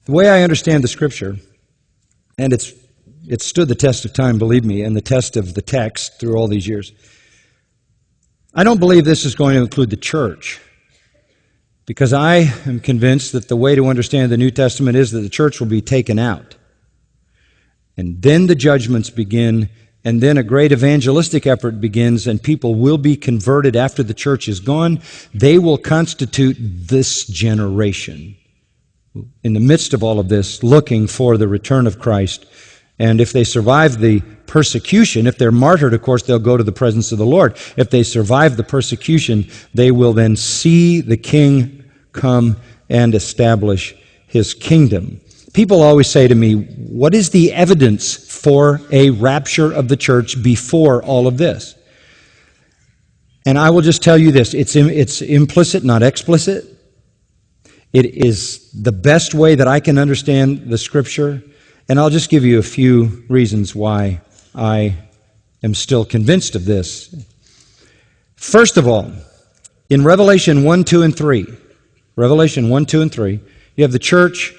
The way I understand the Scripture, and it's stood the test of time, believe me, and the test of the text through all these years. I don't believe this is going to include the church, because I am convinced that the way to understand the New Testament is that the church will be taken out. And then the judgments begin, and then a great evangelistic effort begins, and people will be converted after the church is gone. They will constitute this generation in the midst of all of this, looking for the return of Christ. And if they survive the persecution, if they're martyred, of course, they'll go to the presence of the Lord. If they survive the persecution, they will then see the King come and establish His kingdom. People always say to me, what is the evidence for a rapture of the church before all of this? And I will just tell you this, it's implicit, not explicit. It is the best way that I can understand the Scripture, and I'll just give you a few reasons why I am still convinced of this. First of all, in Revelation 1, 2, and 3, Revelation 1, 2, and 3, you have the church.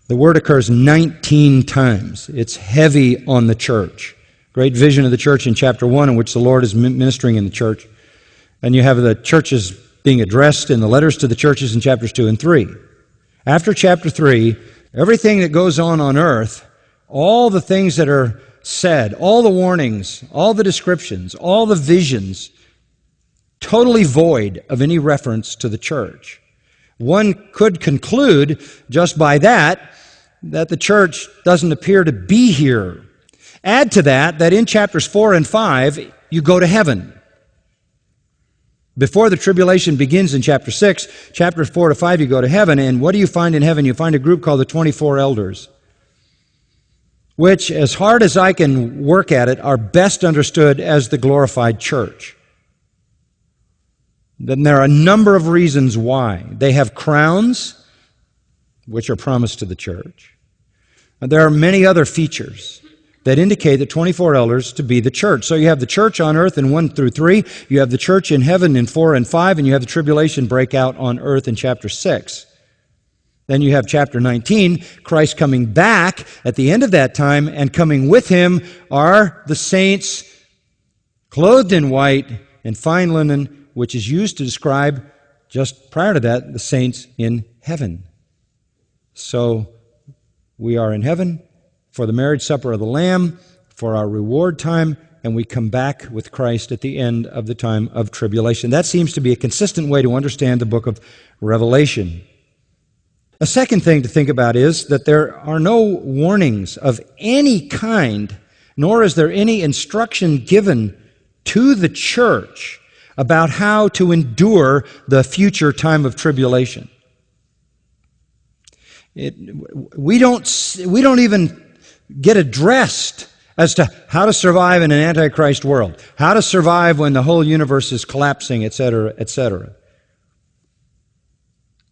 The word occurs 19 times. It's heavy on the church. Great vision of the church in chapter 1, in which the Lord is ministering in the church. And you have the churches being addressed in the letters to the churches in chapters 2 and 3. After chapter 3, everything that goes on earth, all the things that are said, all the warnings, all the descriptions, all the visions, totally void of any reference to the church. One could conclude just by that the church doesn't appear to be here. Add to that in chapters 4 and 5, you go to heaven. Before the tribulation begins in chapter 6, chapters 4 to 5, you go to heaven, and what do you find in heaven? You find a group called the 24 elders, which, as hard as I can work at it, are best understood as the glorified church. Then there are a number of reasons why. They have crowns, which are promised to the church. And there are many other features that indicate the 24 elders to be the church. So you have the church on earth in 1 through 3, you have the church in heaven in 4 and 5, and you have the tribulation break out on earth in chapter 6. Then you have chapter 19, Christ coming back at the end of that time, and coming with Him are the saints clothed in white and fine linen, which is used to describe, just prior to that, the saints in heaven. So we are in heaven for the marriage supper of the Lamb, for our reward time, and we come back with Christ at the end of the time of tribulation. That seems to be a consistent way to understand the book of Revelation. A second thing to think about is that there are no warnings of any kind, nor is there any instruction given to the church about how to endure the future time of tribulation. We don't even get addressed as to how to survive in an Antichrist world, how to survive when the whole universe is collapsing, etc., etc.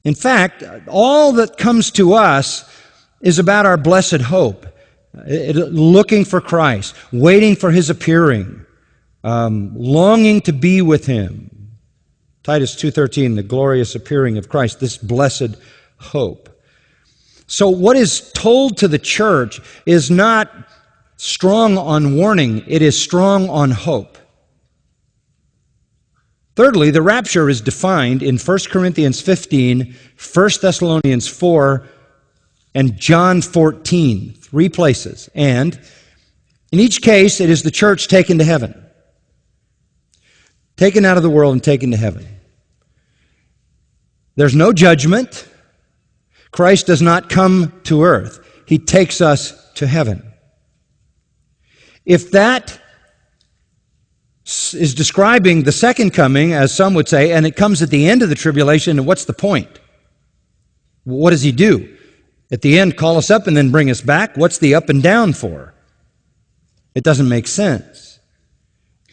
In fact, all that comes to us is about our blessed hope, looking for Christ, waiting for His appearing, longing to be with Him. Titus 2:13, the glorious appearing of Christ, this blessed hope. So what is told to the church is not strong on warning, it is strong on hope. Thirdly, the rapture is defined in 1 Corinthians 15, 1 Thessalonians 4, and John 14, 3 places. And in each case, it is the church taken to heaven, taken out of the world and taken to heaven. There's no judgment. Christ does not come to earth. He takes us to heaven. If that is describing the second coming, as some would say, and it comes at the end of the tribulation, what's the point? What does He do? At the end, call us up and then bring us back? What's the up and down for? It doesn't make sense.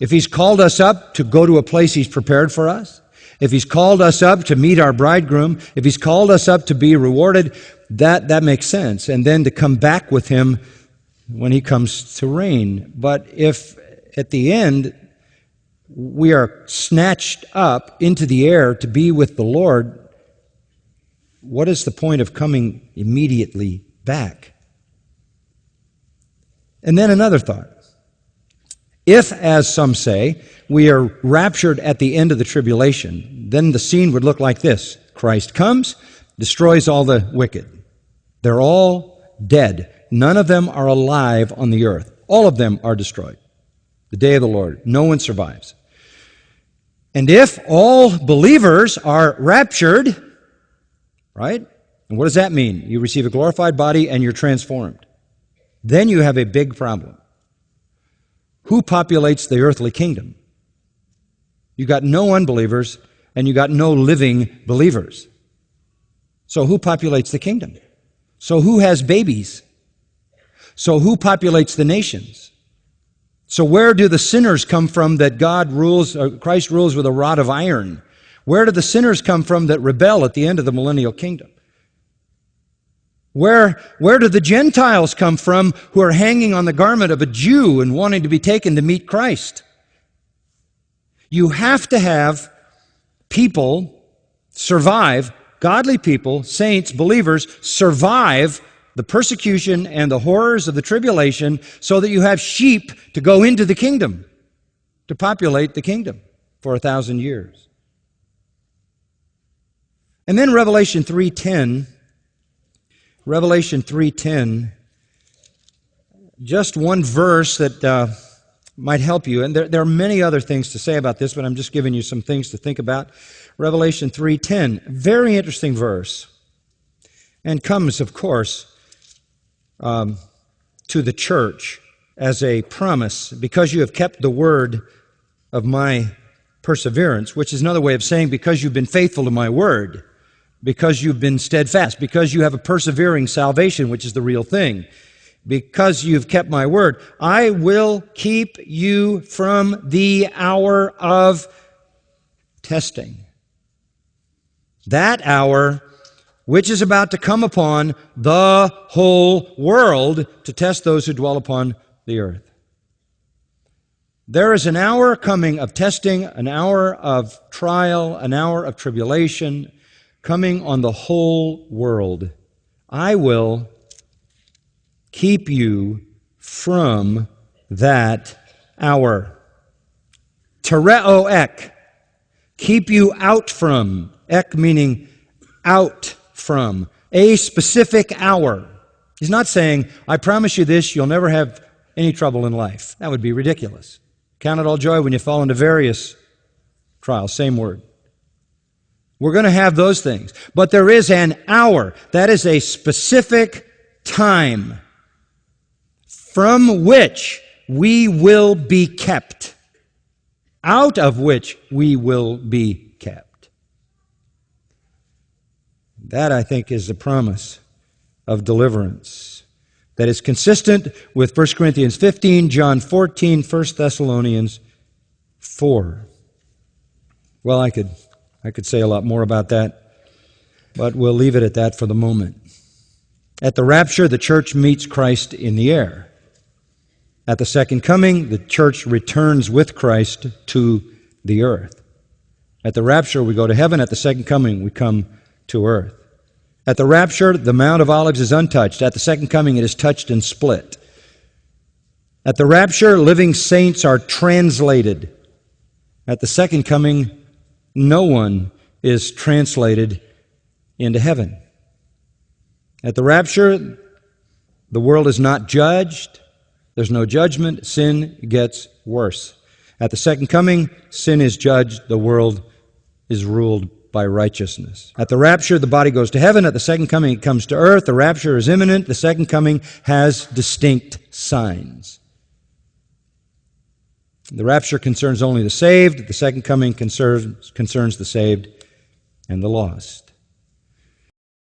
If He's called us up to go to a place He's prepared for us, if He's called us up to meet our bridegroom, if He's called us up to be rewarded, that makes sense. And then to come back with Him when He comes to reign. But if at the end we are snatched up into the air to be with the Lord, what is the point of coming immediately back? And then another thought. If, as some say, we are raptured at the end of the tribulation, then the scene would look like this. Christ comes, destroys all the wicked. They're all dead. None of them are alive on the earth. All of them are destroyed. The day of the Lord. No one survives. And if all believers are raptured, right? And what does that mean? You receive a glorified body and you're transformed. Then you have a big problem. Who populates the earthly kingdom? You got no unbelievers and you got no living believers. So who populates the kingdom? So who has babies? So who populates the nations? So where do the sinners come from that Christ rules with a rod of iron? Where do the sinners come from that rebel at the end of the millennial kingdom? Where do the Gentiles come from who are hanging on the garment of a Jew and wanting to be taken to meet Christ? You have to have people survive, godly people, saints, believers, survive the persecution and the horrors of the tribulation so that you have sheep to go into the kingdom, to populate the kingdom for 1,000 years. And then Revelation 3:10, just one verse that might help you. And there are many other things to say about this, but I'm just giving you some things to think about. Revelation 3:10, very interesting verse, and comes, of course, to the church as a promise, because you have kept the word of my perseverance, which is another way of saying because you've been faithful to my word, because you've been steadfast, because you have a persevering salvation, which is the real thing, because you've kept my word, I will keep you from the hour of testing. That hour which is about to come upon the whole world to test those who dwell upon the earth. There is an hour coming of testing, an hour of trial, an hour of tribulation coming on the whole world. I will keep you from that hour. Tereo ek, keep you out from. Ek meaning out from. A specific hour. He's not saying, I promise you this, you'll never have any trouble in life. That would be ridiculous. Count it all joy when you fall into various trials. Same word. We're going to have those things. But there is an hour. That is a specific time from which we will be kept. Out of which we will be kept. That, I think, is a promise of deliverance that is consistent with 1 Corinthians 15, John 14, 1 Thessalonians 4. Well, I could say a lot more about that, but we'll leave it at that for the moment. At the rapture, the church meets Christ in the air. At the second coming, the church returns with Christ to the earth. At the rapture, we go to heaven. At the second coming, we come to earth. At the rapture, the Mount of Olives is untouched. At the second coming, it is touched and split. At the rapture, living saints are translated. At the second coming, no one is translated into heaven. At the rapture, the world is not judged. There's no judgment. Sin gets worse. At the second coming, sin is judged. The world is ruled by righteousness. At the rapture, the body goes to heaven. At the second coming, it comes to earth. The rapture is imminent. The second coming has distinct signs. The rapture concerns only the saved. The second coming concerns the saved and the lost.